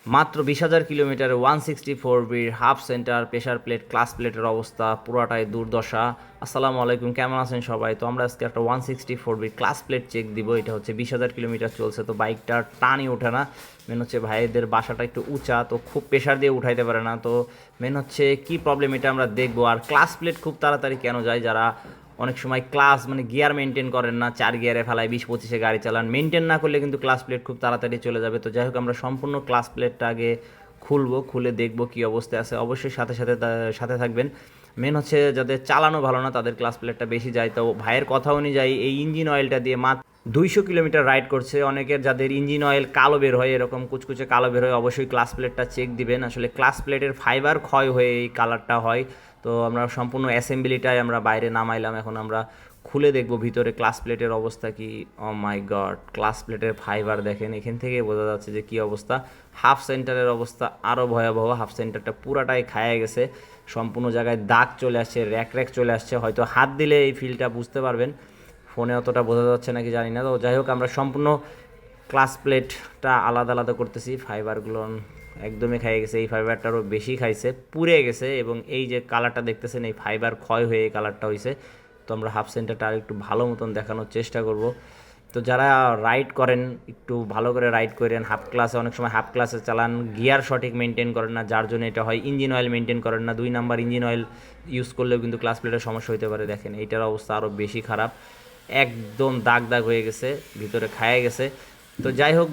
মাত্র 20,000 কিলোমিটারে 164 বির half centre pressure plate class প্লেটের অবস্থা পুরাটাই দুর্দশা। আসসালামু আলাইকুম, কেমন আছেন সবাই? তো আমরা আজকে একটা 164 বির ক্লাস প্লেট চেক দিব। এটা হচ্ছে 20,000 কিলোমিটার চলছে, তো বাইকটার টানই ওঠে না। মেন হচ্ছে ভাইদের বাসাটা একটু উঁচা, তো খুব প্রেশার দিয়ে উঠাইতে পারে না। তো মেন হচ্ছে কি প্রবলেম এটা আমরা দেখবো। আর ক্লাস প্লেট খুব তাড়াতাড়ি কেন যায়? যারা অনেক সময় ক্লাস মানে গিয়ার মেনটেন করেন না, 4 গিয়ারে ফেলায় 20-25-এ গাড়ি চালান, মেনটেন না করলে কিন্তু ক্লাস প্লেট খুব তাড়াতাড়ি চলে যাবে। তো যাই হোক, আমরা সম্পূর্ণ ক্লাস প্লেটটা আগে খুলবো, খুলে দেখবো কী অবস্থায় আছে। অবশ্যই সাথে সাথে সাথে থাকবেন। মেন হচ্ছে যাদের চালানো ভালো না তাদের ক্লাস প্লেটটা বেশি যায়। তো ভাইয়ের কথা অনুযায়ী এই ইঞ্জিন অয়েলটা দিয়ে মাত্র 200 কিলোমিটার রাইড করছে। অনেকের যাদের ইঞ্জিন অয়েল কালো বের হয়, এরকম কুচকুচে কালো বের হয়, অবশ্যই ক্লাস প্লেটটা চেক দিবেন। আসলে ক্লাস প্লেটের ফাইবার ক্ষয় হয়ে এই কালারটা হয়। তো আমরা সম্পূর্ণ অ্যাসেম্বলিটাই আমরা বাইরে নামাইলাম, এখন আমরা খুলে দেখব ভিতরে ক্লাস প্লেটের অবস্থা কি। ও মাই গড, ক্লাস প্লেটের ফাইবার দেখেন, এখান থেকে বোঝা যাচ্ছে যে কী অবস্থা। হাফ সেন্টারের অবস্থা আরও ভয়াবহ, হাফ সেন্টারটা পুরাটাই খায়া গেছে, সম্পূর্ণ জায়গায় দাগ চলে আসছে, র্যাক র্যাক চলে আসছে। হয়তো হাত দিলে এই ফিলটা বুঝতে পারবেন, ফোনে অতটা বোঝা যাচ্ছে নাকি জানি না। তো যাই হোক, আমরা সম্পূর্ণ ক্লাস প্লেটটা আলাদা আলাদা করতেছি। ফাইবারগুলো একদমই খাইয়ে গেছে, এই ফাইবারটারও বেশি খাইছে, পুড়ে গেছে। এবং এই যে কালারটা দেখতেছেন, এই ফাইবার ক্ষয় হয়ে এই কালারটা হয়েছে। তো আমরা হাফ সেন্টারটা আর একটু ভালো মতন দেখানোর চেষ্টা করব। তো যারা রাইড করেন একটু ভালো করে রাইড করেন। হাফ ক্লাসে অনেক সময় হাফ ক্লাসে চালান, গিয়ার সঠিক মেনটেন করেন না, যার জন্য এটা হয়। ইঞ্জিন অয়েল মেনটেন করেন না, 2 নাম্বার ইঞ্জিন অয়েল ইউজ করলেও কিন্তু ক্লাস প্লেটের সমস্যা হতে পারে। দেখেন এইটার অবস্থা আরও বেশি খারাপ, একদম দাগ দাগ হয়ে গেছে, ভিতরে খায়ে গেছে। তো যাই হোক,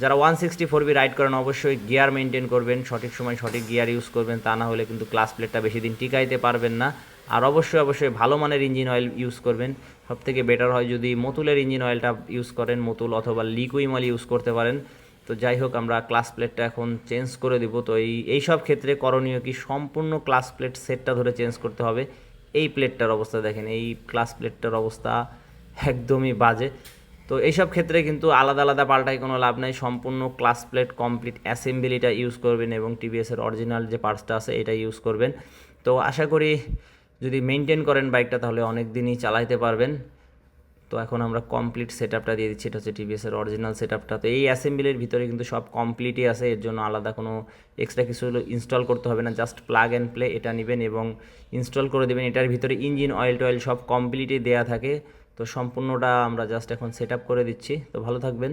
যারা 164 বি রাইড করেন অবশ্যই গিয়ার মেনটেন করবেন, সঠিক সময় সঠিক গিয়ার ইউজ করবেন, তা না হলে কিন্তু ক্লাস প্লেটটা বেশি দিন টিকাইতে পারবেন না। আর অবশ্যই ভালো মানের ইঞ্জিন অয়েল ইউজ করবেন। সবথেকে বেটার হয় যদি মতুলের ইঞ্জিন অয়েলটা ইউজ করেন, মতুল অথবা লিকুইড ইউজ করতে পারেন। তো যাই হোক, আমরা ক্লাস প্লেটটা এখন চেঞ্জ করে দিব। তো এই সব ক্ষেত্রে করণীয় কি, সম্পূর্ণ ক্লাস প্লেট সেটটা ধরে চেঞ্জ করতে হবে। এই প্লেটটার অবস্থা দেখেন, এই ক্লাস প্লেটটার অবস্থা একদমই বাজে। তো এইসব ক্ষেত্রে কিন্তু আলাদা আলাদা পাল্টাই কোনো লাভ নাই, সম্পূর্ণ ক্লাস প্লেট কমপ্লিট অ্যাসেম্বলিটা ইউজ করবেন এবং টিভিএসের অরিজিনাল যে পার্টসটা আছে এটা ইউজ করবেন। তো আশা করি যদি মেনটেন করেন বাইকটা তাহলে অনেক দিনই চালাইতে পারবেন। তো এখন আমরা কমপ্লিট সেট আপটা দিয়ে দিচ্ছি, এটা হচ্ছে টিভিএসের অরিজিনাল সেট আপটা। তো এই অ্যাসেম্বলির ভিতরে কিন্তু সব কমপ্লিটই আছে, এর জন্য আলাদা কোনো এক্সট্রা কিছু ইনস্টল করতে হবে না, জাস্ট প্লাগ অ্যান্ড প্লে এটা নেবেন এবং ইনস্টল করে দেবেন। এটার ভিতরে ইঞ্জিন অয়েল টয়েল সব কমপ্লিটই দেওয়া থাকে। তো সম্পূর্ণটা আমরা জাস্ট এখন সেট আপ করে দিচ্ছি। তো ভালো থাকবেন।